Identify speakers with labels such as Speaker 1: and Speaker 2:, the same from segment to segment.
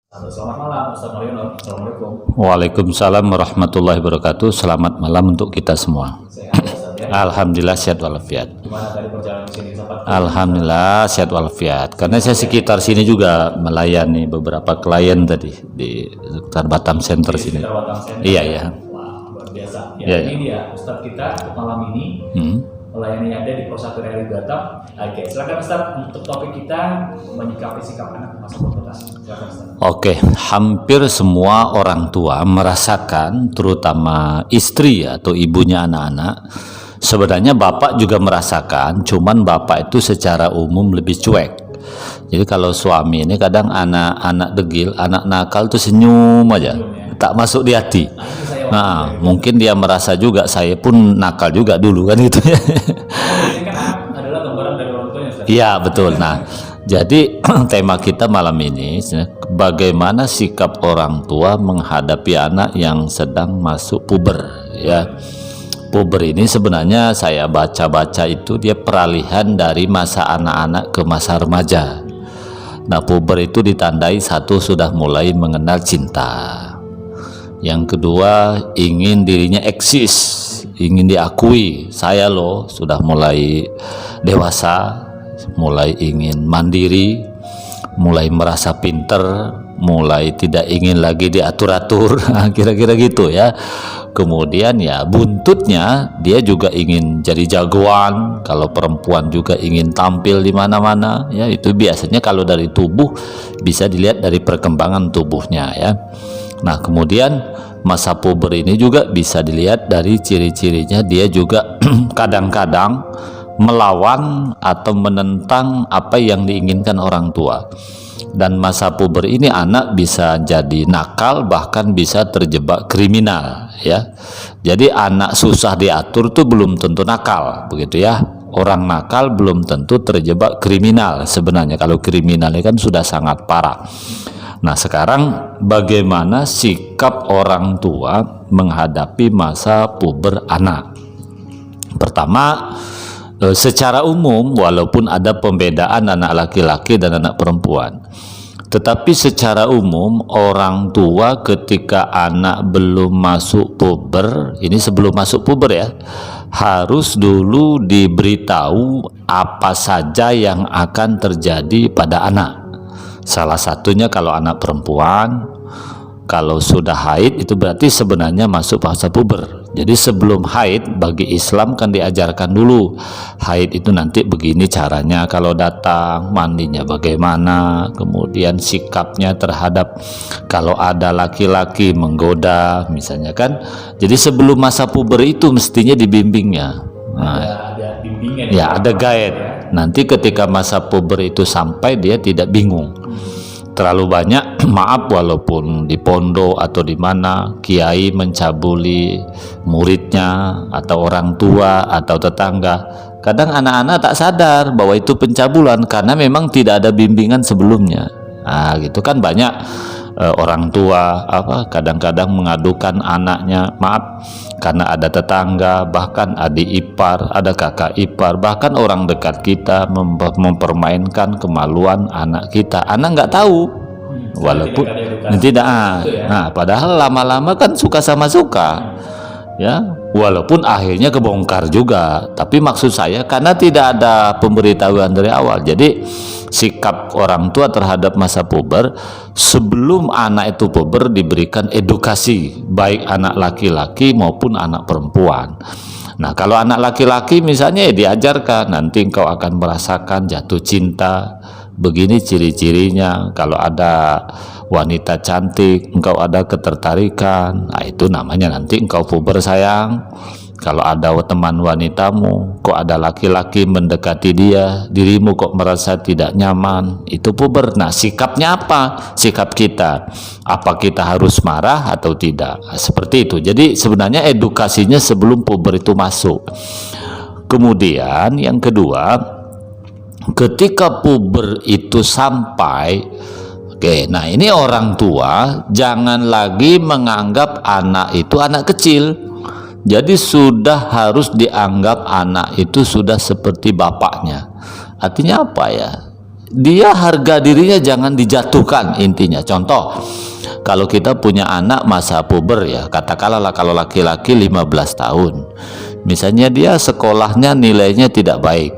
Speaker 1: Selamat malam, Ustaz Mariono. Assalamualaikum.
Speaker 2: Waalaikumsalam warahmatullahi wabarakatuh. Selamat malam untuk kita semua.
Speaker 1: Sehat ya, Ustaz ya?
Speaker 2: Alhamdulillah sehat walafiat.
Speaker 1: Gimana tadi perjalanan ke sini, Ustaz?
Speaker 2: Alhamdulillah sehat walafiat. Karena saya sekitar sini juga melayani beberapa klien tadi di sekitar Batam Center sini.
Speaker 1: Sekitar Batam Center.
Speaker 2: Iya ya.
Speaker 1: Wah, luar biasa. Ya,
Speaker 2: Iya,
Speaker 1: ini dia Ustaz kita untuk malam ini melayani Anda di Prosatu RRI Batam. Oke, silakan Ustaz untuk topik kita menyikapi sikap anak masa pubertas. Silakan Ustaz.
Speaker 2: Oke, hampir semua orang tua merasakan, terutama istri atau ibunya anak-anak. Sebenarnya bapak juga merasakan, cuman bapak itu secara umum lebih cuek. Jadi kalau suami ini kadang anak-anak degil, anak nakal tuh senyum aja, tak masuk di hati. Nah, mungkin dia merasa juga saya pun nakal juga dulu kan gitu ya.
Speaker 1: Ini kan anak adalah gambaran dari orang tuanya, Ustaz.
Speaker 2: Iya betul. Nah, jadi tema kita malam ini bagaimana sikap orang tua menghadapi anak yang sedang masuk puber ya. Puber ini sebenarnya saya baca-baca itu dia peralihan dari masa anak-anak ke masa remaja. Nah, puber itu ditandai satu sudah mulai mengenal cinta. Yang kedua ingin dirinya eksis, ingin diakui. Saya loh sudah mulai dewasa, mulai ingin mandiri, mulai merasa pinter, mulai tidak ingin lagi diatur-atur, kira-kira gitu ya. Kemudian ya buntutnya dia juga ingin jadi jagoan. Kalau perempuan juga ingin tampil di mana-mana ya. Itu biasanya kalau dari tubuh bisa dilihat dari perkembangan tubuhnya ya. Nah, kemudian masa puber ini juga bisa dilihat dari ciri-cirinya, dia juga kadang-kadang melawan atau menentang apa yang diinginkan orang tua. Dan masa puber ini anak bisa jadi nakal, bahkan bisa terjebak kriminal ya. Jadi anak susah diatur tuh belum tentu nakal, begitu ya. Orang nakal belum tentu terjebak kriminal. Sebenarnya kalau kriminal kan sudah sangat parah. Nah, sekarang bagaimana sikap orang tua menghadapi masa puber anak? Pertama, secara umum walaupun ada pembedaan anak laki-laki dan anak perempuan, tetapi secara umum orang tua ketika anak belum masuk puber, ini sebelum masuk puber ya, harus dulu diberitahu apa saja yang akan terjadi pada anak. Salah satunya kalau anak perempuan, kalau sudah haid itu berarti sebenarnya masuk fase puber. Jadi sebelum haid bagi Islam kan diajarkan dulu haid itu nanti begini caranya, kalau datang mandinya bagaimana, kemudian sikapnya terhadap kalau ada laki-laki menggoda misalnya kan. Jadi sebelum masa puber itu mestinya dibimbingnya. Nah,
Speaker 1: Ada bimbingan
Speaker 2: ya ada guide. Nanti ketika masa puber itu sampai dia tidak bingung. Terlalu banyak maaf walaupun di pondok atau di mana kiai mencabuli muridnya atau orang tua atau tetangga. Kadang anak-anak tak sadar bahwa itu pencabulan karena memang tidak ada bimbingan sebelumnya. Nah, gitu kan banyak orang tua kadang-kadang mengadukan anaknya, maaf karena ada tetangga, bahkan adik ipar, ada kakak ipar, bahkan orang dekat kita mempermainkan kemaluan anak kita. Anak nggak tahu, walaupun tidak. Nah, padahal lama-lama kan suka sama suka, ya. Walaupun akhirnya kebongkar juga. Tapi maksud saya karena tidak ada pemberitahuan dari awal. Jadi sikap orang tua terhadap masa puber sebelum anak itu puber diberikan edukasi, baik anak laki-laki maupun anak perempuan. Nah, kalau anak laki-laki misalnya ya diajarkan nanti engkau akan merasakan jatuh cinta, begini ciri-cirinya. Kalau ada wanita cantik engkau ada ketertarikan, nah itu namanya nanti engkau puber sayang. Kalau ada teman wanitamu kok ada laki-laki mendekati dirimu kok merasa tidak nyaman, itu puber. Nah, sikapnya apa? Sikap kita, apa kita harus marah atau tidak? Nah, seperti itu. Jadi sebenarnya edukasinya sebelum puber itu masuk. Kemudian yang kedua, ketika puber itu sampai, nah ini orang tua jangan lagi menganggap anak itu anak kecil. Jadi sudah harus dianggap anak itu sudah seperti bapaknya. Artinya apa ya? dia harga dirinya jangan dijatuhkan intinya. Contoh, kalau kita punya anak masa puber ya, katakanlah kalau laki-laki 15 tahun. Misalnya dia sekolahnya nilainya tidak baik,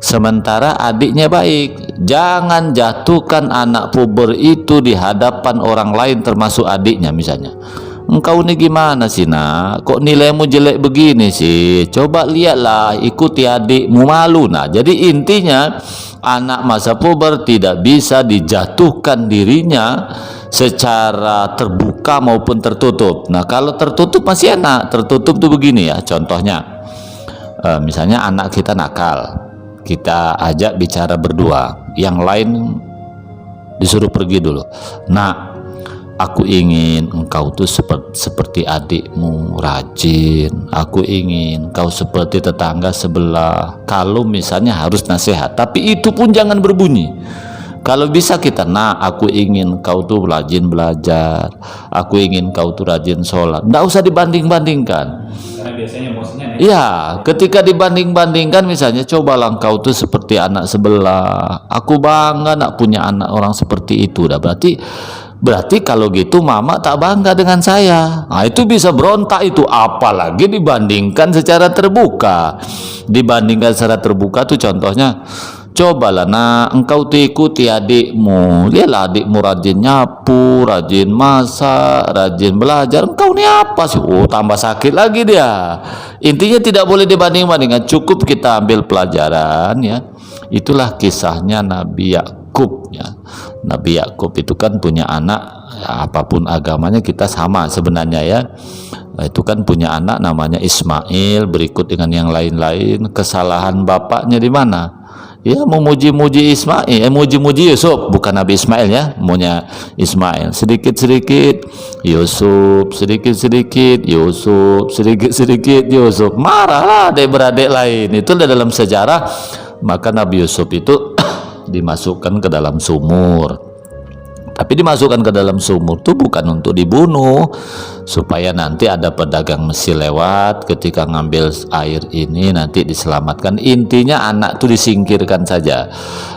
Speaker 2: sementara adiknya baik. Jangan jatuhkan anak puber itu di hadapan orang lain termasuk adiknya misalnya. Engkau ini gimana sih nak? Kok nilaimu jelek begini sih? Coba lihatlah, ikuti adikmu, malu. Nah, jadi intinya anak masa puber tidak bisa dijatuhkan dirinya secara terbuka maupun tertutup. Nah, kalau tertutup masih enak. Tertutup tuh begini ya, contohnya misalnya anak kita nakal, kita ajak bicara berdua, yang lain disuruh pergi dulu. Nah, aku ingin engkau tuh seperti adikmu, rajin. Aku ingin kau seperti tetangga sebelah. Kalau misalnya harus nasihat, tapi itu pun jangan berbunyi. Kalau bisa kita, nah aku ingin kau tuh rajin belajar, aku ingin kau tuh rajin sholat. Nggak usah dibanding-bandingkan.
Speaker 1: Karena biasanya emosinya
Speaker 2: Iya, ketika dibanding-bandingkan misalnya, cobalah engkau tuh seperti anak sebelah. Aku bangga nak punya anak orang seperti itu. Dah berarti kalau gitu mama tak bangga dengan saya. Nah, itu bisa berontak itu, apalagi dibandingkan secara terbuka. Dibandingkan secara terbuka tuh contohnya, cobalah nak engkau tuh ikuti adikmu. Lihatlah adikmu rajin nyapu, rajin masak, rajin belajar. Engkau ini apa sih? Oh, tambah sakit lagi dia. Intinya tidak boleh dibanding-bandingkan. Cukup kita ambil pelajaran ya. Itulah kisahnya Nabi Yakub ya. Nabi Yakub itu kan punya anak ya, apapun agamanya kita sama sebenarnya ya. Itu kan punya anak namanya Ismail, berikut dengan yang lain-lain. Kesalahan bapaknya di mana? Ya, memuji-muji Ismail, muji-muji Yusuf, bukan Nabi Ismail ya, maunya Ismail. Sedikit-sedikit Yusuf, sedikit-sedikit Yusuf, sedikit-sedikit Yusuf. Marahlah adik-beradik lain. Itu dalam sejarah. Maka Nabi Yusuf itu dimasukkan ke dalam sumur. Tapi dimasukkan ke dalam sumur itu bukan untuk dibunuh, supaya nanti ada pedagang Mesir lewat, ketika ngambil air ini nanti diselamatkan. Intinya anak itu disingkirkan saja.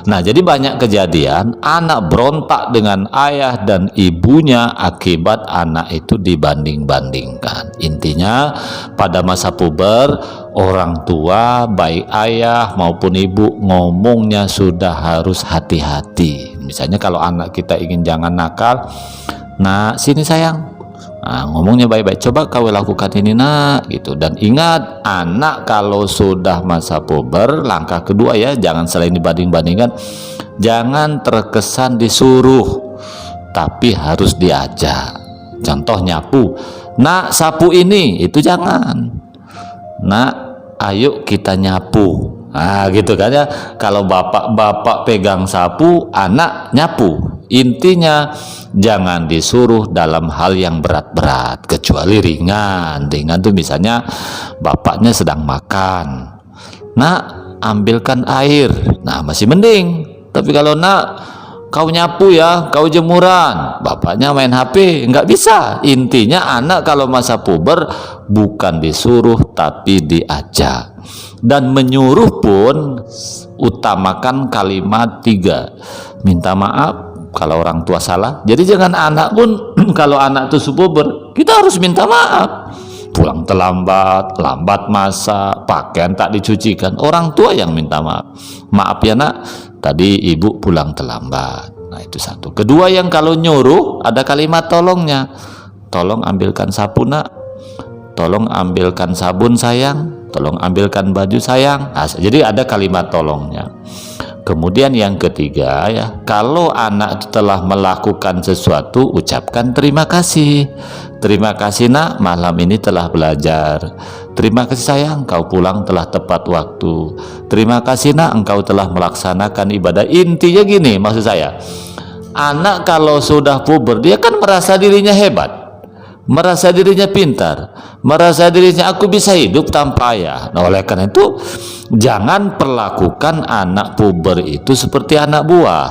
Speaker 2: Nah, jadi banyak kejadian anak berontak dengan ayah dan ibunya akibat anak itu dibanding-bandingkan. Intinya pada masa puber, orang tua baik ayah maupun ibu ngomongnya sudah harus hati-hati. Misalnya kalau anak kita ingin jangan nakal, nah sini sayang, nah, ngomongnya baik-baik, coba kau lakukan ini nak gitu. Dan ingat, anak kalau sudah masa puber, langkah kedua ya, jangan selain dibanding-bandingkan, jangan terkesan disuruh, tapi harus diajak. Contoh nyapu, nak sapu ini, itu jangan. Nak ayo kita nyapu. Nah gitu kan ya. Kalau bapak pegang sapu, anak nyapu. Intinya jangan disuruh dalam hal yang berat-berat, kecuali ringan. Ringan tuh misalnya bapaknya sedang makan, nak ambilkan air, nah masih mending. Tapi kalau nak kau nyapu ya, kau jemuran, bapaknya main HP, nggak bisa. Intinya anak kalau masa puber bukan disuruh tapi diajak. Dan menyuruh pun utamakan kalimat 3, minta maaf kalau orang tua salah. Jadi jangan anak pun kalau anak itu puber, kita harus minta maaf. Pulang terlambat, lambat masak, pakaian tak dicucikan, orang tua yang minta maaf. Maaf ya nak, tadi ibu pulang terlambat. Nah itu satu. Kedua, yang kalau nyuruh ada kalimat tolongnya. Tolong ambilkan sapu nak, tolong ambilkan sabun sayang, tolong ambilkan baju sayang. Nah, jadi ada kalimat tolongnya. Kemudian yang ketiga ya, kalau anak telah melakukan sesuatu, ucapkan terima kasih. Terima kasih nak, malam ini telah belajar. Terima kasih sayang, kau pulang telah tepat waktu. Terima kasih nak, engkau telah melaksanakan ibadah. Intinya gini, maksud saya, anak kalau sudah puber, dia kan merasa dirinya hebat, merasa dirinya pintar, merasa dirinya aku bisa hidup tanpa ayah. Nah, oleh karena itu jangan perlakukan anak puber itu seperti anak buah,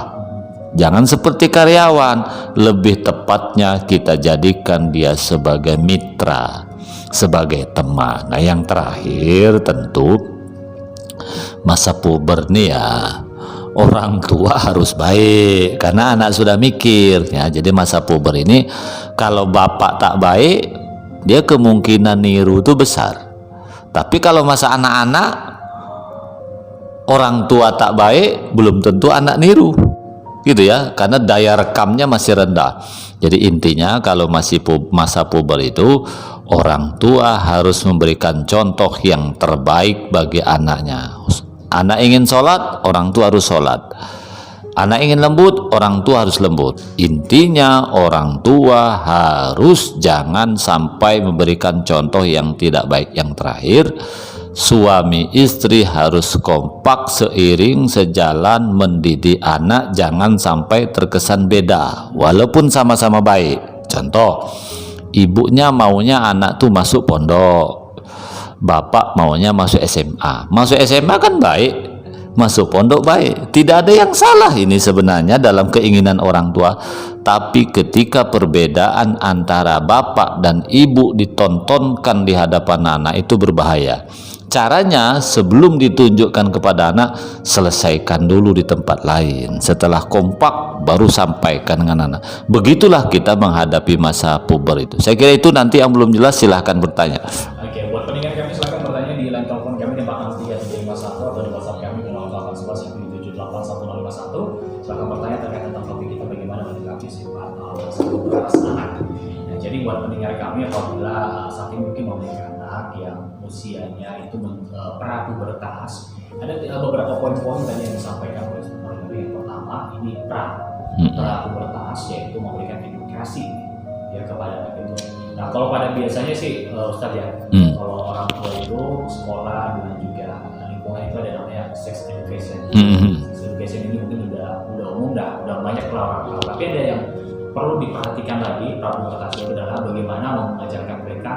Speaker 2: jangan seperti karyawan. Lebih tepatnya kita jadikan dia sebagai mitra, sebagai teman. Nah yang terakhir tentu masa puber nih ya, orang tua harus baik karena anak sudah mikir ya. Jadi masa puber ini kalau bapak tak baik, dia kemungkinan niru itu besar. Tapi kalau masa anak-anak, orang tua tak baik, belum tentu anak niru, gitu ya, karena daya rekamnya masih rendah. Jadi intinya kalau masih masa puber itu, orang tua harus memberikan contoh yang terbaik bagi anaknya. Anak ingin sholat, orang tua harus sholat. Anak ingin lembut, orang tua harus lembut. Intinya orang tua harus jangan sampai memberikan contoh yang tidak baik. Yang terakhir, suami istri harus kompak seiring sejalan mendidik anak, jangan sampai terkesan beda walaupun sama-sama baik. Contoh, ibunya maunya anak tuh masuk pondok, bapak maunya masuk SMA. Masuk SMA kan baik, masuk pondok baik, tidak ada yang salah ini sebenarnya dalam keinginan orang tua. Tapi ketika perbedaan antara bapak dan ibu ditontonkan di hadapan anak, itu berbahaya. Caranya sebelum ditunjukkan kepada anak, selesaikan dulu di tempat lain. Setelah kompak baru sampaikan dengan anak. Begitulah kita menghadapi masa puber itu. Saya kira itu, nanti yang belum jelas silahkan bertanya.
Speaker 1: Oke, buat pendengar kami silahkan bertanya di line telepon kami di 4351 atau di WhatsApp kami di 0811 silahkan bertanya terkait tentang topik kita, bagaimana menyikapi sifat masa puber anak. Nah, jadi buat pendengar kami, apabila saat ini mungkin memiliki anak yang usianya itu prapubertas, ada beberapa poin-poin tadi yang disampaikan oleh Saudara. Yang pertama, ini prapubertas, yaitu memberikan edukasi ya kepada anak itu. Nah, kalau pada biasanya sih Ustaz ya, kalau orang tua itu sekolah dengan juga lingkungan itu ada namanya sex education. Sex education ini mungkin udah umum, udah banyak orang. Tapi ada yang perlu diperhatikan lagi prapubertas itu adalah bagaimana mengajarkan mereka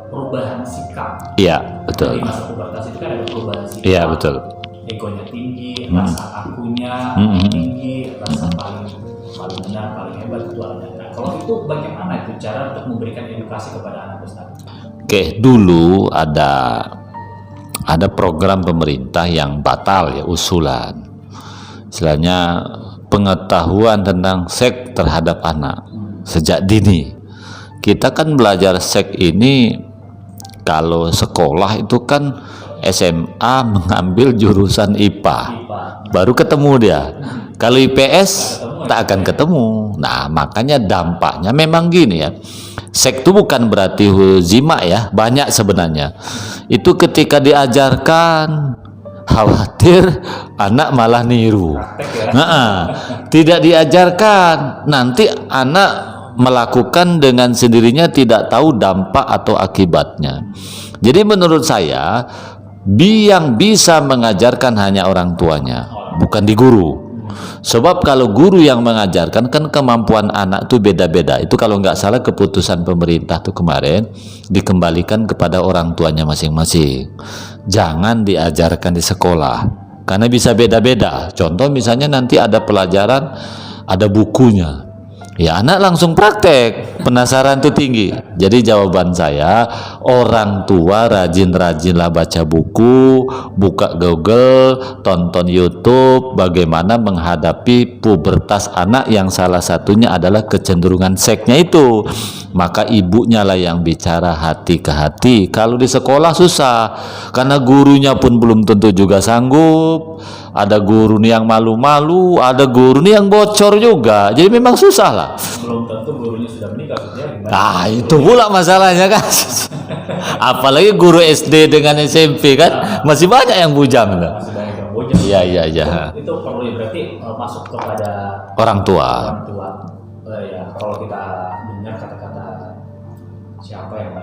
Speaker 1: perubahan sikap.
Speaker 2: Iya, betul.
Speaker 1: Di masa pubertas itu kan ada perubahan sikap.
Speaker 2: Iya, betul.
Speaker 1: Egonya tinggi, rasa akunya tinggi, rasa paling benar, paling hebat itu ada. Nah, kalau itu bagaimana itu cara untuk memberikan edukasi kepada anak Ustaz?
Speaker 2: Oke, dulu ada program pemerintah yang batal ya, usulan. Istilahnya pengetahuan tentang seks terhadap anak sejak dini. Kita kan belajar seks ini kalau sekolah itu kan SMA mengambil jurusan IPA, baru ketemu dia. Kalau IPS tak akan ketemu. Nah, makanya dampaknya memang gini ya. Seks itu bukan berarti zina ya, banyak sebenarnya. Itu ketika diajarkan, khawatir anak malah niru. Tidak diajarkan, nanti anak melakukan dengan sendirinya, tidak tahu dampak atau akibatnya. Jadi menurut saya, yang bisa mengajarkan hanya orang tuanya, bukan di guru. Sebab kalau guru yang mengajarkan, kan kemampuan anak itu beda-beda. Itu kalau nggak salah keputusan pemerintah tuh kemarin dikembalikan kepada orang tuanya masing-masing. Jangan diajarkan di sekolah, karena bisa beda-beda. Contoh misalnya nanti ada pelajaran, ada bukunya. Ya, anak langsung praktek, penasaran tuh tinggi. Jadi jawaban saya, orang tua rajin-rajinlah baca buku, buka Google, tonton YouTube, bagaimana menghadapi pubertas anak yang salah satunya adalah kecenderungan seksnya itu. Maka ibunya lah yang bicara hati ke hati. Kalau di sekolah susah, karena gurunya pun belum tentu juga sanggup. Ada guru nih yang malu-malu, ada guru nih yang bocor juga. Jadi memang susah lah.
Speaker 1: Belum tentu gurunya sudah menikah.
Speaker 2: Nah, itu pula masalahnya kan. Apalagi guru SD dengan SMP kan, masih banyak yang bujang.
Speaker 1: Masih banyak yang bujang.
Speaker 2: Iya.
Speaker 1: Itu perlu ya, berarti masuk kepada
Speaker 2: orang tua.
Speaker 1: Ya, kalau kita dengar kata-kata siapa yang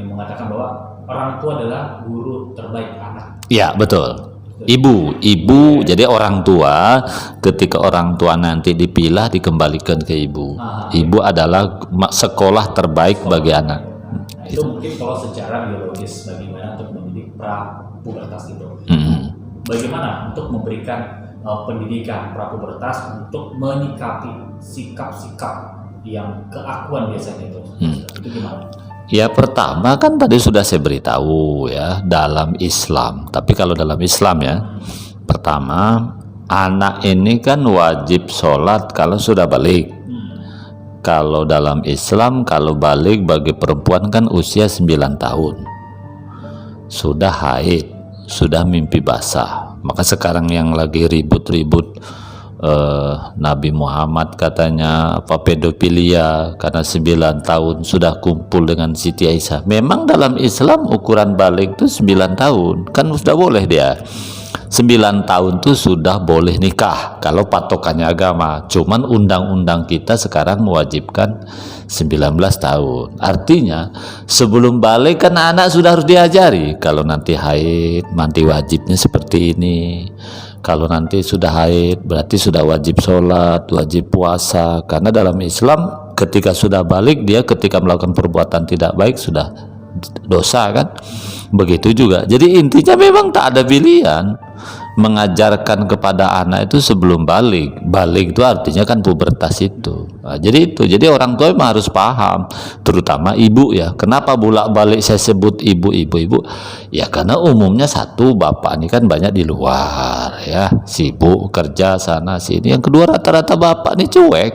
Speaker 1: mengatakan bahwa orang tua adalah guru terbaik anak.
Speaker 2: Iya, betul. Ibu, jadi orang tua, ketika orang tua nanti dipilah dikembalikan ke ibu. Ibu adalah sekolah terbaik bagi anak.
Speaker 1: Itu mungkin kalau secara biologis bagaimana untuk mendidik prapubertas itu. Bagaimana untuk memberikan pendidikan prapubertas untuk menyikapi sikap-sikap yang keakuan biasanya itu. Itu gimana?
Speaker 2: Ya, pertama kan tadi sudah saya beritahu ya, dalam Islam. Tapi kalau dalam Islam ya, pertama anak ini kan wajib sholat kalau sudah balik. Kalau dalam Islam, kalau balik bagi perempuan kan usia 9 tahun. Sudah haid, sudah mimpi basah. Maka sekarang yang lagi ribut-ribut Nabi Muhammad katanya apa pedofilia karena 9 tahun sudah kumpul dengan Siti Aisyah. Memang dalam Islam ukuran balik itu 9 tahun. Kan sudah boleh dia. 9 tahun tuh sudah boleh nikah kalau patokannya agama. Cuman undang-undang kita sekarang mewajibkan 19 tahun. Artinya sebelum balik kan anak sudah harus diajari kalau nanti haid mandi wajibnya seperti ini. Kalau nanti sudah haid berarti sudah wajib sholat, wajib puasa. Karena dalam Islam ketika sudah balik dia ketika melakukan perbuatan tidak baik sudah dosa kan. Begitu juga. Jadi intinya memang tak ada pilihan. Mengajarkan kepada anak itu sebelum balik. Balik itu artinya kan pubertas itu. Nah, jadi itu. Jadi orang tua memang harus paham, terutama ibu ya. Kenapa bolak-balik saya sebut ibu? Ya karena umumnya satu, bapak ini kan banyak di luar ya, sibuk kerja sana sini. Yang kedua rata-rata bapak ini cuek.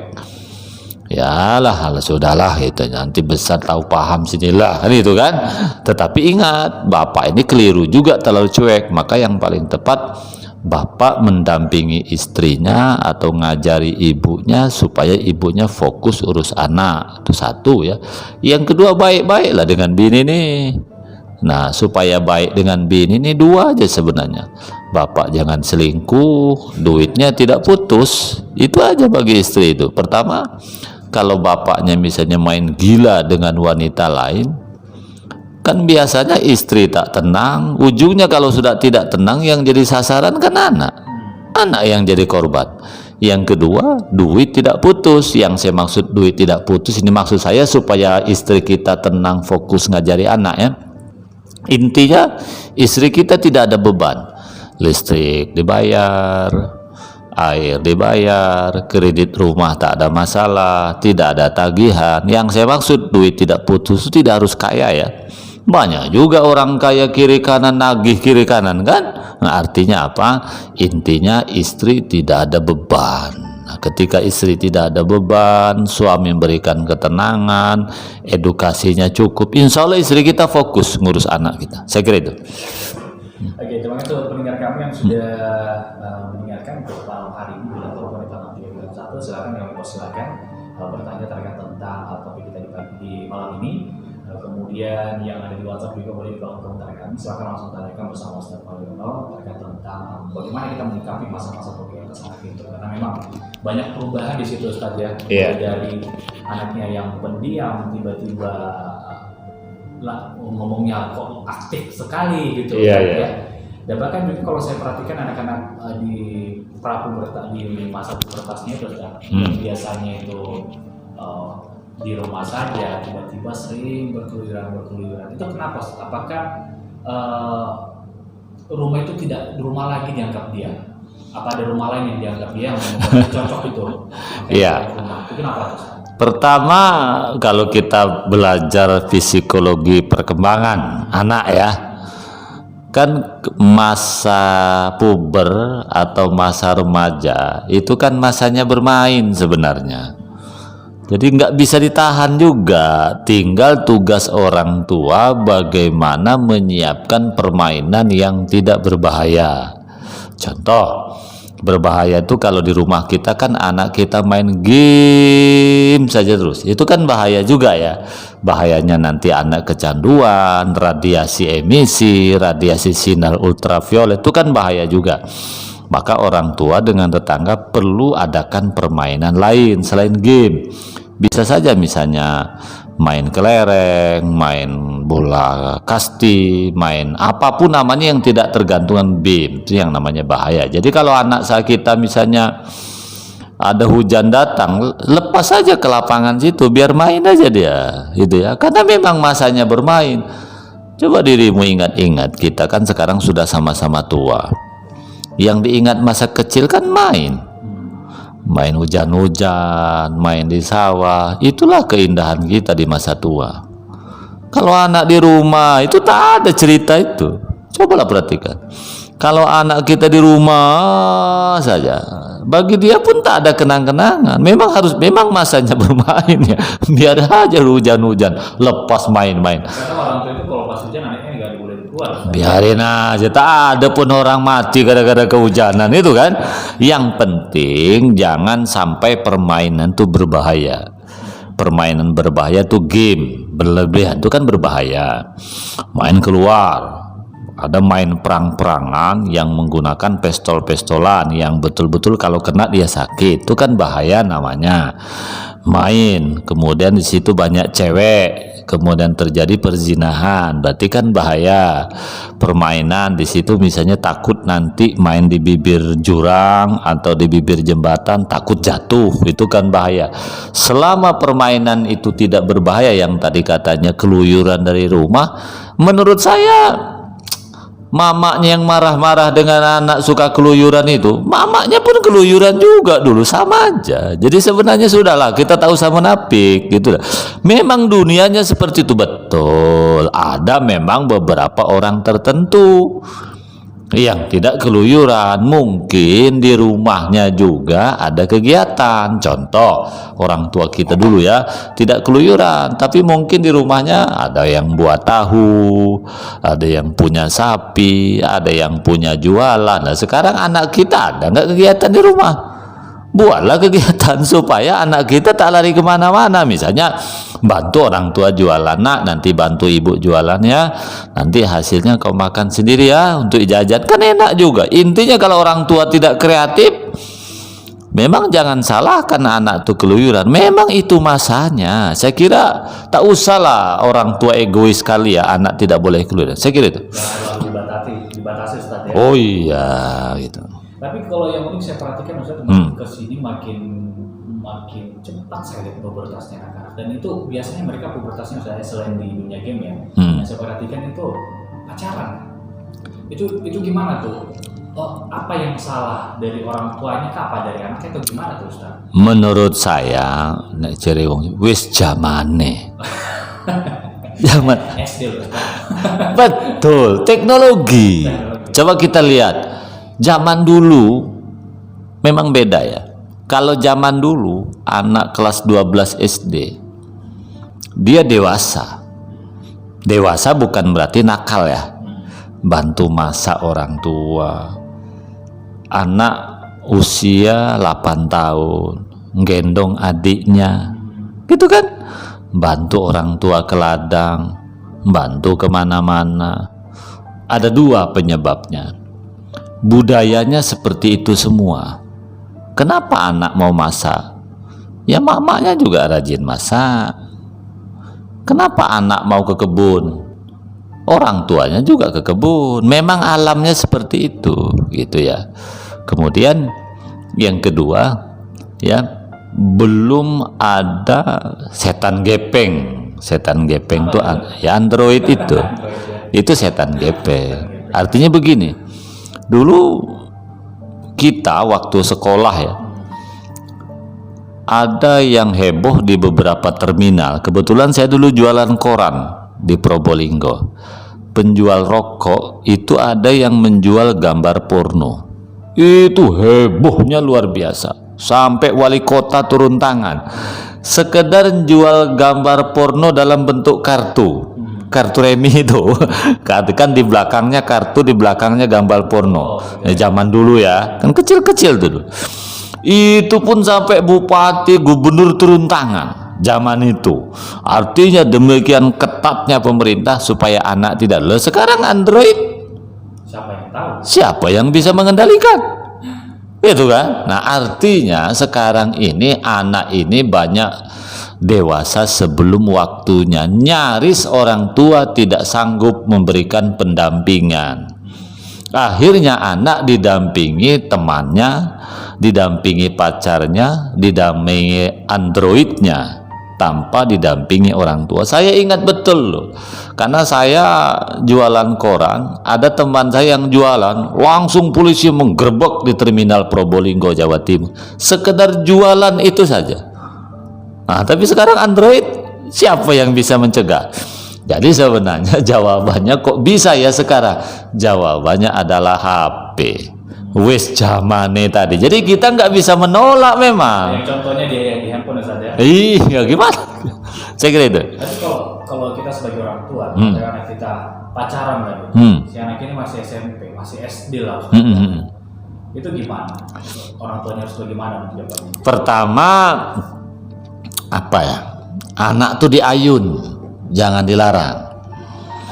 Speaker 2: Ya lah, sudahlah itu nanti besar tahu paham sinilah kan itu kan. Tetapi ingat, bapak ini keliru juga terlalu cuek. Maka yang paling tepat bapak mendampingi istrinya atau ngajari ibunya supaya ibunya fokus urus anak. Itu satu ya. Yang kedua baik-baiklah dengan bini nih. Nah, supaya baik dengan bini ini dua aja sebenarnya. Bapak jangan selingkuh, duitnya tidak putus. Itu aja bagi istri itu. Pertama, kalau bapaknya misalnya main gila dengan wanita lain, kan biasanya istri tak tenang. Ujungnya kalau sudah tidak tenang yang jadi sasaran kan anak yang jadi korban. Yang kedua, duit tidak putus. Yang saya maksud duit tidak putus ini maksud saya supaya istri kita tenang, fokus ngajari anak ya. Intinya istri kita tidak ada beban. Listrik dibayar, air dibayar, kredit rumah tak ada masalah, tidak ada tagihan. Yang saya maksud duit tidak putus itu tidak harus kaya ya. Banyak juga orang kaya kiri kanan, nagih kiri kanan kan. Nah, artinya apa? Intinya istri tidak ada beban. Nah, ketika istri tidak ada beban, suami memberikan ketenangan, edukasinya cukup, insya Allah istri kita fokus ngurus anak kita. Saya kira itu.
Speaker 1: Oke, terima kasih buat pendengar kami yang sudah mendengarkan untuk malam hari ini bila telepon di tanggal 31. Silakan kami persilakan bertanya terkait tentang topik kita di malam ini. Kemudian yang ada di WhatsApp juga boleh dibawa komentar kami. Silakan langsung tanyakan bersama Ustaz Paliono terkait tentang bagaimana kita menyikapi masa-masa pubertas anak itu. Karena memang banyak perubahan di situ Ustaz ya. Dari anaknya yang pendiam tiba-tiba ngomongnya kok aktif sekali gitu ya. Dan bahkan juga kalau saya perhatikan anak-anak di prapubertas di masa pubertasnya itu biasanya itu di rumah saja tiba-tiba sering berkeluyuran. Itu kenapa? Apakah rumah itu tidak rumah lagi dianggap dia? Apa ada rumah lain yang dianggap dia yang cocok itu?
Speaker 2: Iya.
Speaker 1: Itu kenapa?
Speaker 2: Pertama, kalau kita belajar psikologi perkembangan anak ya, kan masa puber atau masa remaja itu kan masanya bermain sebenarnya. Jadi nggak bisa ditahan juga, tinggal tugas orang tua bagaimana menyiapkan permainan yang tidak berbahaya. Contoh, berbahaya itu kalau di rumah kita kan anak kita main game saja terus, itu kan bahaya juga ya. Bahayanya nanti anak kecanduan, radiasi emisi, radiasi sinar ultraviolet itu kan bahaya juga. Maka orang tua dengan tetangga perlu adakan permainan lain selain game. Bisa saja misalnya main kelereng, main bola kasti, main apapun namanya yang tidak tergantungan BIM, itu yang namanya bahaya. Jadi kalau anak kita misalnya ada hujan datang, lepas saja ke lapangan situ, biar main aja dia, gitu ya. Karena memang masanya bermain. Coba dirimu ingat-ingat, kita kan sekarang sudah sama-sama tua. Yang diingat masa kecil kan main hujan-hujan, main di sawah. Itulah keindahan kita di masa tua. Kalau anak di rumah itu tak ada cerita itu. Cobalah perhatikan. Kalau anak kita di rumah saja, bagi dia pun tak ada kenang-kenangan. Memang masanya bermain ya. Biar aja hujan-hujan, lepas main-main.
Speaker 1: Karena orang tua itu kalau pas hujan anaknya nggak boleh keluar.
Speaker 2: Biarin aja, tak ada pun orang mati gara-gara kehujanan itu kan. Yang penting jangan sampai permainan itu berbahaya. Permainan berbahaya tuh game berlebihan itu kan berbahaya. Main keluar, ada main perang-perangan yang menggunakan pistol-pistolan yang betul-betul kalau kena dia sakit, itu kan bahaya namanya. Main, kemudian di situ banyak cewek, kemudian terjadi perzinahan, berarti kan bahaya. Permainan di situ misalnya takut nanti main di bibir jurang atau di bibir jembatan takut jatuh, itu kan bahaya. Selama permainan itu tidak berbahaya, yang tadi katanya keluyuran dari rumah, menurut saya mamanya yang marah-marah dengan anak suka keluyuran itu, mamanya pun keluyuran juga dulu, sama aja. Jadi sebenarnya sudahlah, kita tahu sama munafik gitu. Memang dunianya seperti itu, betul. Ada memang beberapa orang tertentu yang tidak keluyuran, mungkin di rumahnya juga ada kegiatan. Contoh, orang tua kita dulu ya, tidak keluyuran, tapi mungkin di rumahnya ada yang buat tahu, ada yang punya sapi, ada yang punya jualan. Nah, sekarang anak kita ada nggak kegiatan di rumah? Buatlah kegiatan supaya anak kita tak lari kemana-mana. Misalnya bantu orang tua jualan, nak, nanti bantu ibu jualannya, nanti hasilnya kau makan sendiri ya untuk jajan, kan enak juga. Intinya kalau orang tua tidak kreatif, memang jangan salahkan anak itu keluyuran, memang itu masanya. Saya kira tak usahlah orang tua egois sekali ya, anak tidak boleh keluyuran, saya kira itu.
Speaker 1: Dibatasi Ustaz ya.
Speaker 2: Oh iya gitu.
Speaker 1: Tapi kalau yang unik saya perhatikan Ustaz, kesini makin cepat saya lihat pubertasnya anak-anak, dan itu biasanya mereka pubertasnya selain di dunia game ya, yang saya perhatikan itu pacaran. Itu gimana tuh? Oh, apa yang salah dari orang tuanya, apa dari anaknya, atau gimana tuh Ustaz?
Speaker 2: Menurut saya nek jere wong wis zamane. Zaman
Speaker 1: SD Ustaz.
Speaker 2: betul, teknologi. Coba kita lihat. Zaman dulu memang beda ya. Kalau zaman dulu anak kelas 12 SD dia dewasa. Dewasa bukan berarti nakal ya. Bantu masak orang tua. Anak usia 8 tahun gendong adiknya. Gitu kan? Bantu orang tua ke ladang, bantu kemana-mana. Ada dua penyebabnya. Budayanya seperti itu semua. Kenapa anak mau masak? Ya mamanya juga rajin masak. Kenapa anak mau ke kebun? Orang tuanya juga ke kebun. Memang alamnya seperti itu, gitu ya. Kemudian yang kedua, ya, belum ada setan gepeng. Setan gepeng itu ya Android itu. Itu setan gepeng. Artinya begini. Dulu kita waktu sekolah ya, ada yang heboh di beberapa terminal. Kebetulan saya dulu jualan koran di Probolinggo. Penjual rokok itu ada yang menjual gambar porno. Itu hebohnya luar biasa. Sampai wali kota turun tangan. Sekedar jual gambar porno dalam bentuk kartu remi itu, kan di belakangnya kartu, di belakangnya gambar porno. Zaman dulu ya, kan kecil-kecil dulu. Itu pun sampai bupati, gubernur turun tangan zaman itu. Artinya demikian ketatnya pemerintah supaya anak tidak. Loh, sekarang Android,
Speaker 1: siapa yang tahu?
Speaker 2: Siapa yang bisa mengendalikan? Itu kan. Nah, artinya sekarang ini anak ini banyak dewasa sebelum waktunya. Nyaris orang tua tidak sanggup memberikan pendampingan. Akhirnya anak didampingi temannya, didampingi pacarnya, didampingi androidnya, tanpa didampingi orang tua. Saya ingat betul loh, karena saya jualan koran, ada teman saya yang jualan, langsung polisi menggerebek di terminal Probolinggo, Jawa Timur, sekedar jualan itu saja. Nah, tapi sekarang Android, siapa yang bisa mencegah? Jadi sebenarnya jawabannya kok bisa ya sekarang? Jawabannya adalah HP. Wis zamane tadi. Jadi kita nggak bisa menolak memang.
Speaker 1: Yang contohnya di handphone Ustaz ya.
Speaker 2: Iya, gimana? Saya kira itu.
Speaker 1: Tapi kalau kita sebagai orang tua, anak kita pacaran lagi, si anak ini masih SMP, masih SD lah, itu gimana? Orang tuanya harus bagaimana menjawabnya?
Speaker 2: Pertama, apa ya? Anak tuh diayun, jangan dilarang.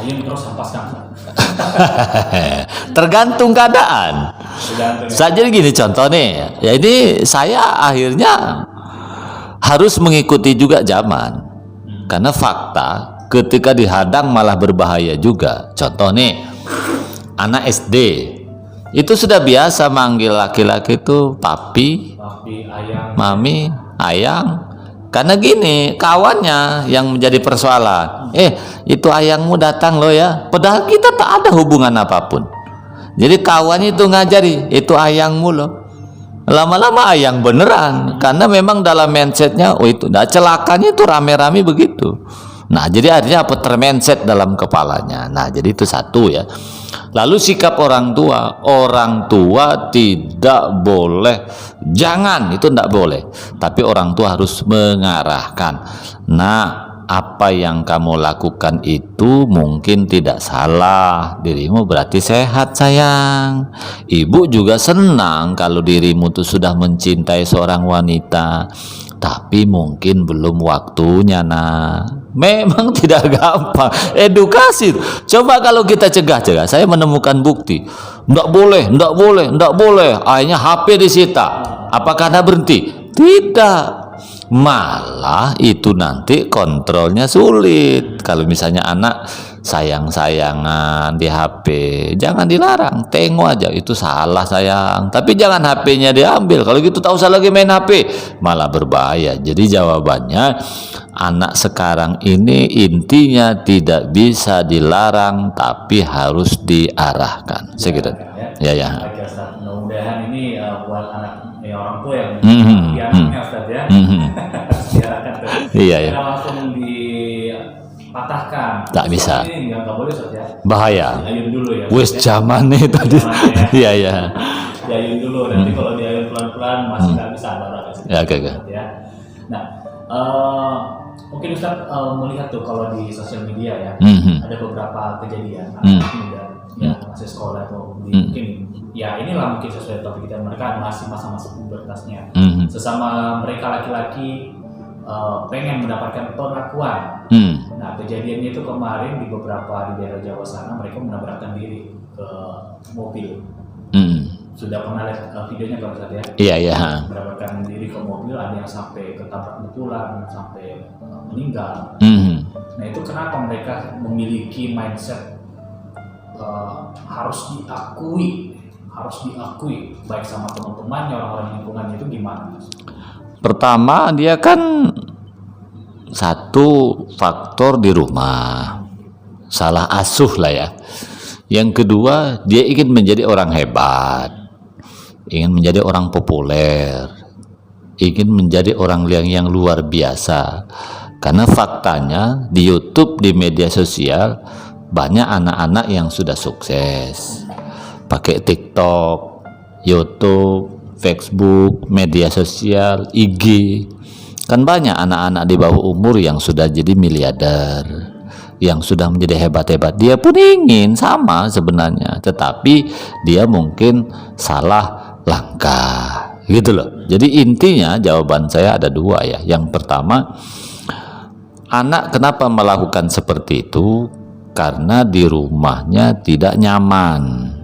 Speaker 1: Ayun terus hempaskan.
Speaker 2: Tergantung keadaan. Jadi gini contoh nih, ya ini saya akhirnya harus mengikuti juga zaman, karena fakta ketika dihadang malah berbahaya juga. Contoh nih, anak SD itu sudah biasa manggil laki-laki itu papi,
Speaker 1: ayang,
Speaker 2: mami, ayang. Karena gini, kawannya yang menjadi persoalan. Itu ayangmu datang loh ya. Padahal kita tak ada hubungan apapun. Jadi kawannya itu ngajari, itu ayangmu loh. Lama-lama ayang beneran. Karena memang dalam mindsetnya, itu. Nah, celakanya itu rame-rame begitu. Nah, jadi artinya apa? Termindset dalam kepalanya. Nah, jadi itu satu ya. Lalu sikap orang tua tidak boleh, jangan, itu tidak boleh. Tapi orang tua harus mengarahkan. Nah, apa yang kamu lakukan itu mungkin tidak salah. Dirimu berarti sehat sayang. Ibu juga senang kalau dirimu tuh sudah mencintai seorang wanita. Tapi mungkin belum waktunya nak. Memang tidak gampang. Edukasi. Coba kalau kita cegah. Saya menemukan bukti. Nggak boleh. Akhirnya HP disita. Apakah Anda berhenti? Tidak. Malah itu nanti kontrolnya sulit. Kalau misalnya anak sayang-sayangan di HP, jangan dilarang, tengok aja, itu salah sayang, tapi jangan HP-nya diambil. Kalau gitu tak usah lagi main HP, malah berbahaya. Jadi jawabannya, anak sekarang ini intinya tidak bisa dilarang, tapi harus diarahkan. Saya kira ya.
Speaker 1: Mudah-mudahan ini buat anak orang tua yang anaknya Ustaz ya. Diarahkan tuh.
Speaker 2: Iya.
Speaker 1: Langsung dipatahkan.
Speaker 2: Tak bisa.
Speaker 1: Ini nggak boleh Ustaz ya.
Speaker 2: Bahaya.
Speaker 1: Diayun dulu ya.
Speaker 2: Wes zamane tadi. Iya.
Speaker 1: Diayun dulu. Nanti kalau diayun pelan-pelan masih nggak bisa barang.
Speaker 2: Ya, oke.
Speaker 1: Ya. Nah, mungkin Ustaz melihat tuh kalau di sosial media ya, ada beberapa kejadian anak muda yang masih sekolah atau mungkin ya inilah mungkin sesuai topik kita, mereka masih masa-masa pubertasnya. Sesama mereka laki-laki pengen mendapatkan pengakuan. Nah, kejadiannya itu kemarin di beberapa di daerah Jawa sana, mereka menabrakkan diri ke mobil. Sudah pernah lihat videonya kalau saya ya?
Speaker 2: Iya.
Speaker 1: Menabrakkan diri ke mobil, ada yang sampai ketabrak betulan, sampai meninggal. Nah, itu kenapa mereka memiliki mindset harus diakui baik sama teman-temannya, orang-orang lingkungannya, itu gimana?
Speaker 2: Pertama, dia kan satu faktor di rumah, salah asuh lah ya. Yang kedua, dia ingin menjadi orang hebat, ingin menjadi orang populer, ingin menjadi orang yang luar biasa. Karena faktanya di YouTube, di media sosial, banyak anak-anak yang sudah sukses pakai TikTok, YouTube, Facebook, media sosial, IG. Kan banyak anak-anak di bawah umur yang sudah jadi miliarder, yang sudah menjadi hebat-hebat. Dia pun ingin sama sebenarnya, tetapi dia mungkin salah langkah gitu loh. Jadi intinya jawaban saya ada dua ya. Yang pertama, anak kenapa melakukan seperti itu? Karena di rumahnya tidak nyaman.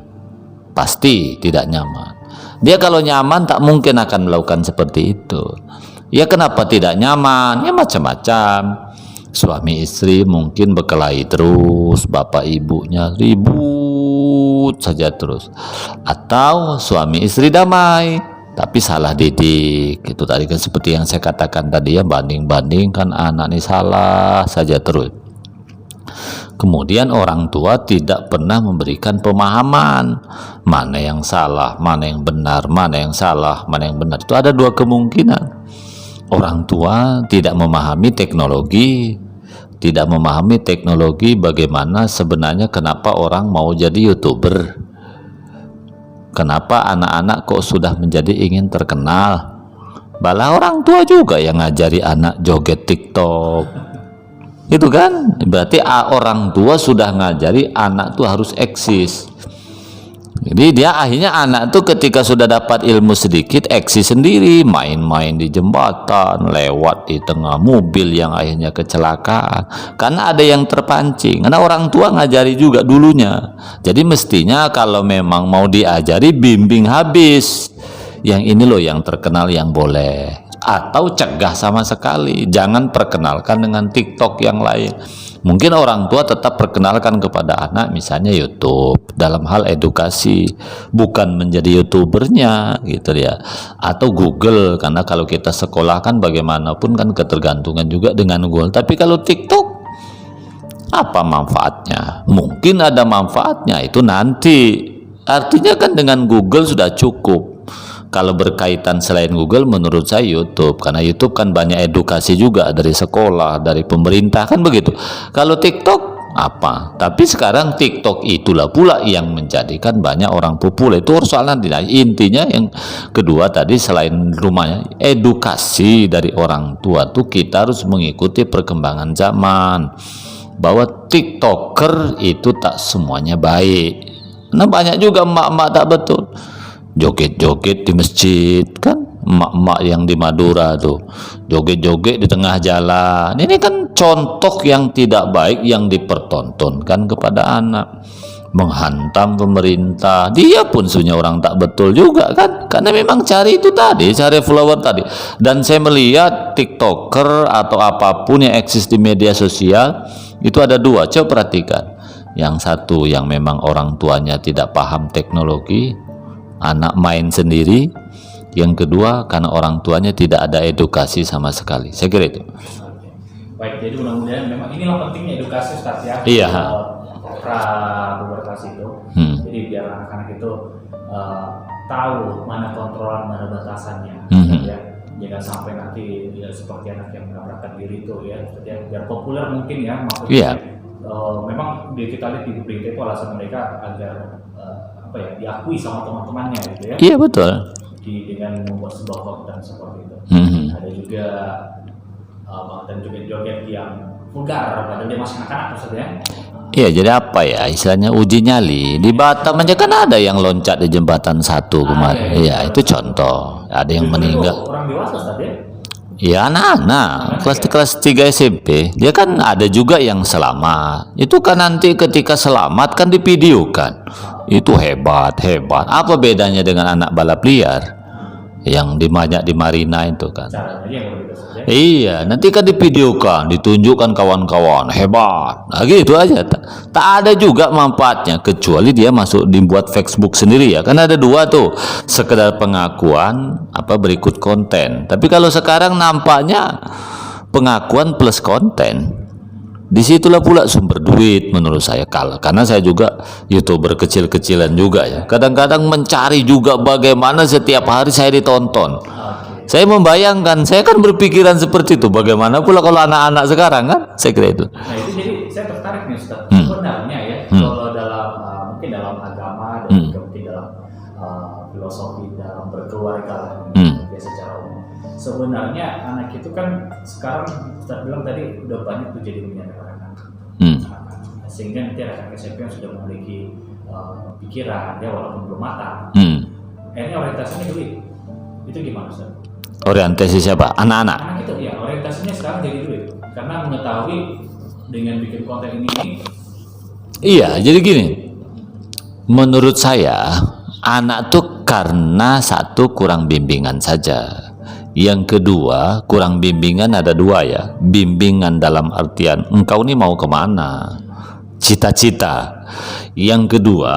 Speaker 2: Pasti tidak nyaman. Dia kalau nyaman tak mungkin akan melakukan seperti itu. Ya kenapa tidak nyaman? Ya macam-macam. Suami istri mungkin berkelahi terus, bapak ibunya ribut saja terus. Atau suami istri damai, tapi salah didik. Itu tadi kan seperti yang saya katakan tadi ya, banding-bandingkan anak ini salah saja terus. Kemudian orang tua tidak pernah memberikan pemahaman mana yang salah, mana yang benar, mana yang salah, mana yang benar. Itu ada dua kemungkinan. Orang tua tidak memahami teknologi, tidak memahami teknologi, bagaimana sebenarnya kenapa orang mau jadi YouTuber. Kenapa anak-anak kok sudah menjadi ingin terkenal? Malah orang tua juga yang ngajari anak joget TikTok. Itu kan berarti orang tua sudah ngajari anak tuh harus eksis. Jadi dia akhirnya anak tuh ketika sudah dapat ilmu sedikit eksis sendiri, main-main di jembatan, lewat di tengah mobil yang akhirnya kecelakaan karena ada yang terpancing, karena orang tua ngajari juga dulunya. Jadi mestinya kalau memang mau diajari, bimbing habis, yang ini loh yang terkenal yang boleh, atau cegah sama sekali, jangan perkenalkan dengan TikTok yang lain. Mungkin orang tua tetap perkenalkan kepada anak misalnya YouTube dalam hal edukasi, bukan menjadi YouTubernya gitu ya, atau Google, karena kalau kita sekolah kan bagaimanapun kan ketergantungan juga dengan Google. Tapi kalau TikTok apa manfaatnya? Mungkin ada manfaatnya itu nanti, artinya kan dengan Google sudah cukup. Kalau berkaitan selain Google, menurut saya YouTube, karena YouTube kan banyak edukasi juga dari sekolah, dari pemerintah, kan begitu. Kalau TikTok apa? Tapi sekarang TikTok itulah pula yang menjadikan banyak orang populer. Itu soalnya tidak. Intinya yang kedua tadi, selain rumahnya, edukasi dari orang tua tuh kita harus mengikuti perkembangan zaman, bahwa TikToker itu tak semuanya baik. Nah banyak juga emak-emak tak betul, joget-joget di masjid kan, emak-emak yang di Madura tuh joget-joget di tengah jalan. Ini kan contoh yang tidak baik yang dipertontonkan kepada anak, menghantam pemerintah. Dia pun sebenarnya orang tak betul juga kan, karena memang cari itu tadi, cari follower tadi. Dan saya melihat TikToker atau apapun yang eksis di media sosial itu ada dua, coba perhatikan. Yang satu yang memang orang tuanya tidak paham teknologi, anak main sendiri. Yang kedua karena orang tuanya tidak ada edukasi sama sekali. Saya kira itu.
Speaker 1: Baik, jadi mudah-mudahan memang inilah pentingnya edukasi Ustaz ya.
Speaker 2: Iya.
Speaker 1: Pra pubertas itu. Jadi biar anak-anak itu tahu mana kontrolan, mana batasannya. Ya. Jangan sampai nanti ya, seperti anak yang menabrakkan diri itu ya. Biar populer mungkin ya maksudnya.
Speaker 2: Iya.
Speaker 1: Memang kita lihat di berita itu alasan mereka agar diakui sama teman-temannya gitu ya.
Speaker 2: Iya betul.
Speaker 1: Dengan membuat sebuah konten seperti itu. Ada juga konten joget-joget yang vulgar, padahal dia masih anak-anak maksudnya. Iya,
Speaker 2: jadi apa ya istilahnya, uji nyali di Batam aja kan ada yang loncat di jembatan 1 kemarin. Iya, itu contoh. Ada yang meninggal.
Speaker 1: Orang dewasa tadi.
Speaker 2: Ya anak-anak kelas 3 SMP, dia kan ada juga yang selamat. Itu kan nanti ketika selamat kan divideokan. Itu hebat. Apa bedanya dengan anak balap liar yang dibanyak di Marina itu kan? Iya, nanti kan divideokan, ditunjukkan kawan-kawan hebat. Nah gitu aja. Tak ada juga manfaatnya kecuali dia masuk dibuat Facebook sendiri ya. Kan ada dua tuh, sekedar pengakuan berikut konten. Tapi kalau sekarang nampaknya pengakuan plus konten. Disitulah pula sumber duit menurut saya, karena saya juga YouTuber kecil-kecilan juga ya. Kadang-kadang mencari juga bagaimana setiap hari saya ditonton. Saya membayangkan, saya kan berpikiran seperti itu. Bagaimana pula kalau anak-anak sekarang kan? Saya kira itu.
Speaker 1: Nah itu jadi saya tertarik nih Ustaz. Sebenarnya ya, kalau dalam mungkin dalam agama dan juga mungkin dalam filosofi dalam berkeluarga ya secara umum. Sebenarnya anak itu kan sekarang Ustaz bilang tadi udah banyak tuh jadi menyadari anak. Sehingga nanti anak SMP yang sudah memiliki pikiran ya walaupun belum matang. Akhirnya orientasinya duit. Itu gimana Ustaz?
Speaker 2: Orientasi siapa? Anak-anak?
Speaker 1: Anak itu ya orientasinya sekarang jadi duit. Karena mengetahui dengan bikin konten ini.
Speaker 2: Iya, jadi gini. Menurut saya anak tuh karena satu kurang bimbingan saja. Yang kedua kurang bimbingan ada dua ya. Bimbingan dalam artian engkau ini mau kemana, cita-cita. Yang kedua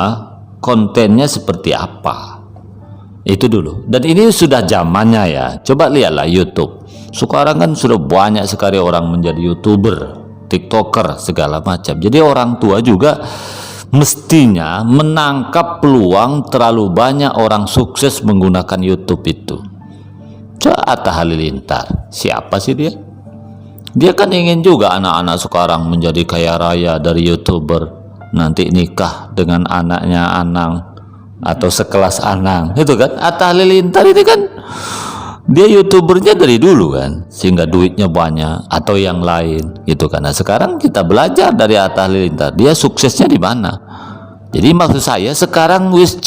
Speaker 2: kontennya seperti apa. Itu dulu. Dan ini sudah zamannya ya. Coba lihatlah YouTube. Sekarang kan sudah banyak sekali orang menjadi YouTuber, TikToker, segala macam. Jadi orang tua juga mestinya menangkap peluang. Terlalu banyak orang sukses menggunakan YouTube itu. Coba Atta Halilintar, siapa sih dia? Dia kan ingin juga anak-anak sekarang menjadi kaya raya dari YouTuber, nanti nikah dengan anaknya Anang atau sekelas Anang, itu kan. Atta Halilintar ini kan dia YouTubernya dari dulu kan, sehingga duitnya banyak, atau yang lain gitu kan. Nah, sekarang kita belajar dari Atta Halilintar, dia suksesnya di mana. Jadi maksud saya sekarang wis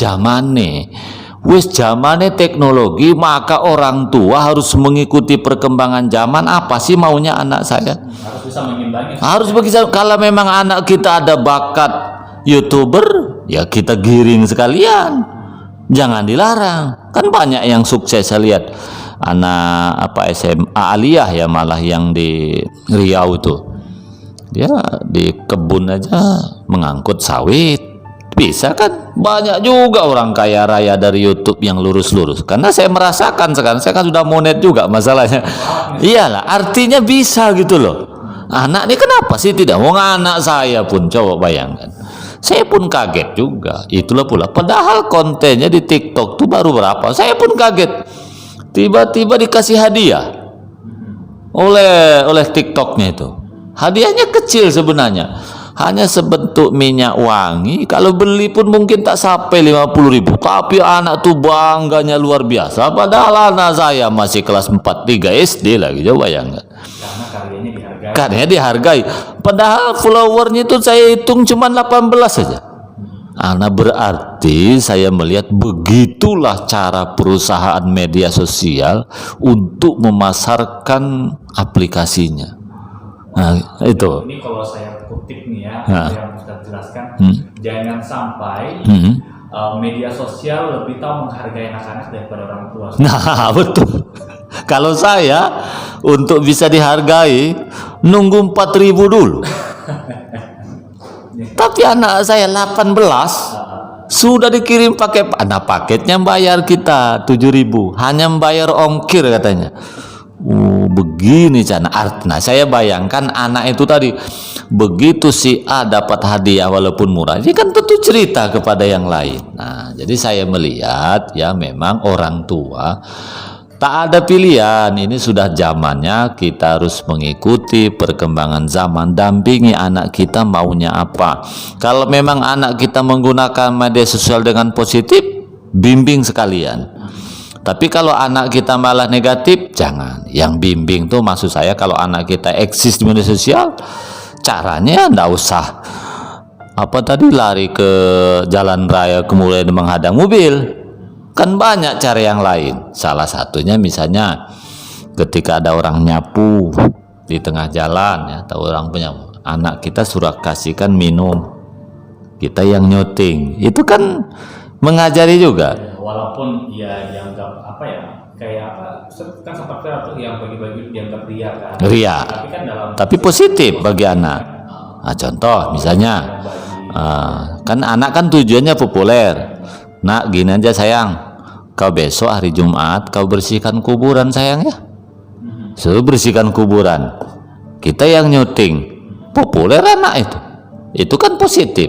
Speaker 2: zamane teknologi, maka orang tua harus mengikuti perkembangan zaman. Apa sih maunya anak saya?
Speaker 1: Harus bisa mengimbangi.
Speaker 2: Harus begitu. Kalau memang anak kita ada bakat YouTuber, ya kita giring sekalian, jangan dilarang. Kan banyak yang sukses. Saya lihat anak SMA Aliyah ya, malah yang di Riau itu, dia di kebun aja mengangkut sawit. Bisa kan. Banyak juga orang kaya raya dari YouTube yang lurus-lurus. Karena saya merasakan sekarang, saya kan sudah monet juga masalahnya. Iyalah, artinya bisa gitu loh. Anak ini kenapa sih tidak mau? Anak saya pun, coba bayangkan, saya pun kaget juga. Itulah pula, padahal kontennya di TikTok tuh baru berapa, saya pun kaget. Tiba-tiba dikasih hadiah oleh TikToknya itu. Hadiahnya kecil sebenarnya, hanya sebentuk minyak wangi. Kalau beli pun mungkin tak sampai 50.000, tapi anak tuh bangganya luar biasa. Padahal anak saya masih kelas 4, 3 SD lagi, coba bayangkan.
Speaker 1: Karena karyanya dihargai.
Speaker 2: Karyanya dihargai. Padahal followernya itu saya hitung cuma 18 saja. Nah, berarti saya melihat begitulah cara perusahaan media sosial untuk memasarkan aplikasinya. Nah, itu.
Speaker 1: Ini kalau saya kutip nih ya,
Speaker 2: Nah.
Speaker 1: yang Ustaz jelaskan, jangan sampai media sosial lebih tahu menghargai anak-anak daripada orang tua.
Speaker 2: Nah, betul. Kalau saya untuk bisa dihargai nunggu 4.000 dulu. Tapi anak saya 18 sudah dikirim pakai, nah paketnya bayar kita 7.000, hanya bayar ongkir katanya. Begini cara. Nah, saya bayangkan anak itu tadi, begitu si A dapat hadiah walaupun murah, ini kan tentu cerita kepada yang lain. Nah, jadi saya melihat ya memang orang tua tak ada pilihan. Ini sudah zamannya kita harus mengikuti perkembangan zaman, dampingi anak kita maunya apa. Kalau memang anak kita menggunakan media sosial dengan positif, bimbing sekalian. Tapi kalau anak kita malah negatif, jangan. Yang bimbing tuh maksud saya, kalau anak kita eksis di media sosial, caranya ndak usah lari ke jalan raya kemudian menghadang mobil. Kan banyak cara yang lain. Salah satunya misalnya ketika ada orang nyapu di tengah jalan ya, atau orang punya anak kita suruh kasihkan minum, kita yang nyuting, itu kan mengajari juga.
Speaker 1: Walaupun ya dianggap kan sempat tuh yang bagi-bagi dianggap ria kan.
Speaker 2: Ria.
Speaker 1: Tapi kan
Speaker 2: tapi positif bagi anak. Nah, contoh misalnya kan anak kan tujuannya populer. Nak, gini aja sayang, kau besok hari Jumat kau bersihkan kuburan sayang ya. Suruh bersihkan kuburan, kita yang nyuting, populer anak itu kan positif.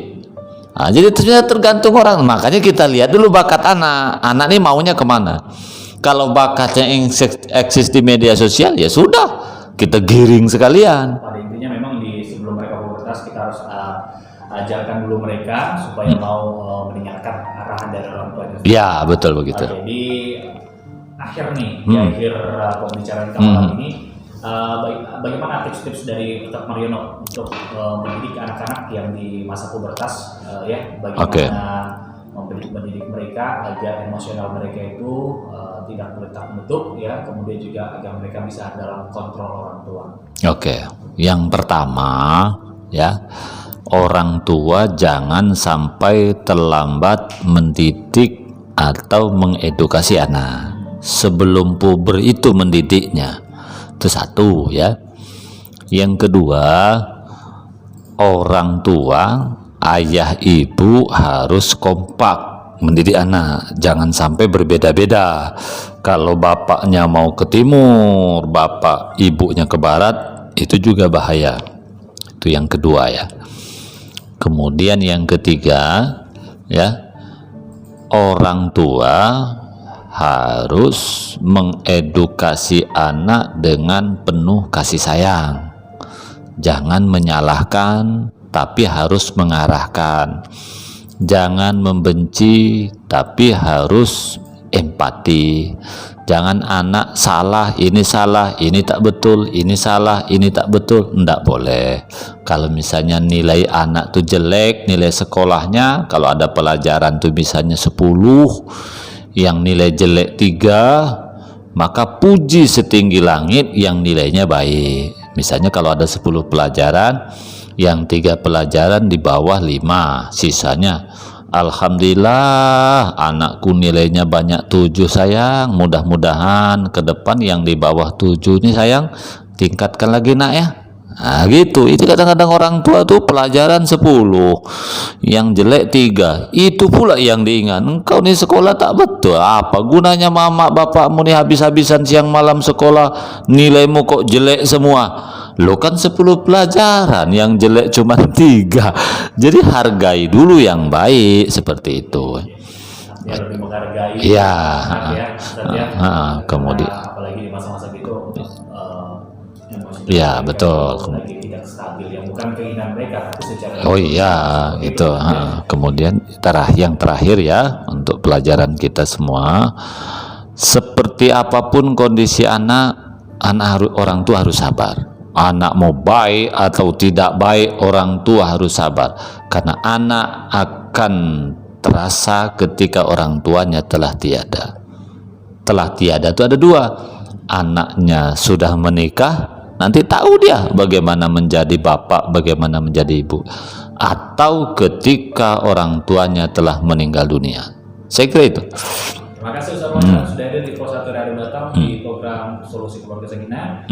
Speaker 2: Nah, jadi tergantung orang. Makanya kita lihat dulu bakat anak ini maunya kemana. Kalau bakatnya eksis di media sosial, ya sudah, kita giring sekalian.
Speaker 1: Pada intinya memang sebelum mereka pubertas kita harus ajarkan dulu mereka supaya mau mendengarkan arahan dari orang tua.
Speaker 2: Ya, betul begitu.
Speaker 1: Oke, di akhir nih, di akhir pembicaraan kita malam ini, bagaimana tips-tips dari Ustaz Mariono untuk mendidik anak-anak yang di masa pubertas, bagaimana mendidik mereka agar emosional mereka itu tidak meletak-meletuk ya, kemudian juga agar mereka bisa dalam kontrol orang tua.
Speaker 2: Oke, yang pertama ya, orang tua jangan sampai terlambat mendidik atau mengedukasi anak. Sebelum puber itu mendidiknya. Itu satu ya. Yang kedua, orang tua, ayah ibu harus kompak mendidik anak. Jangan sampai berbeda-beda. Kalau bapaknya mau ke timur, bapak ibunya ke barat, itu juga bahaya. Itu yang kedua ya. Kemudian yang ketiga ya, orang tua harus mengedukasi anak dengan penuh kasih sayang. Jangan menyalahkan, tapi harus mengarahkan. Jangan membenci, tapi harus empati. Jangan anak salah, ini tak betul, ini salah, ini tak betul. Nggak boleh. Kalau misalnya nilai anak tuh jelek, nilai sekolahnya, kalau ada pelajaran tuh misalnya 10, yang nilai jelek 3, maka puji setinggi langit yang nilainya baik. Misalnya kalau ada 10 pelajaran, yang 3 pelajaran di bawah 5, sisanya alhamdulillah anakku nilainya banyak 7 sayang, mudah-mudahan ke depan yang di bawah 7 ini sayang tingkatkan lagi nak ya. Nah gitu, itu kadang-kadang orang tua tuh pelajaran 10, yang jelek 3, itu pula yang diingat. Engkau nih sekolah tak betul, apa gunanya mama bapakmu nih habis-habisan siang malam sekolah, nilaimu kok jelek semua. Lo kan 10 pelajaran, yang jelek cuma 3. Jadi hargai dulu yang baik, seperti itu.
Speaker 1: Biar lebih menghargai
Speaker 2: Iya.
Speaker 1: anak ya, Ustaz ya.
Speaker 2: Kemudian
Speaker 1: Karena apalagi di masa-masa gitu emosi
Speaker 2: Iya,
Speaker 1: mereka
Speaker 2: betul.
Speaker 1: itu lagi tidak stabil, yang bukan keinginan mereka tapi secara
Speaker 2: oh iya itu. Kemudian yang terakhir ya, untuk pelajaran kita semua, seperti apapun kondisi anak orang tua harus sabar. Anak mau baik atau tidak baik, orang tua harus sabar, karena anak akan terasa ketika orang tuanya telah tiada. Telah tiada itu ada 2. Anaknya sudah menikah, nanti tahu dia bagaimana menjadi bapak, bagaimana menjadi ibu, atau ketika orang tuanya telah meninggal dunia. Saya kira itu.
Speaker 1: Terima kasih Ustaz Muhammad sudah hadir di Pos 1 Radio Batam di program Solusi Keluarga Sakinah.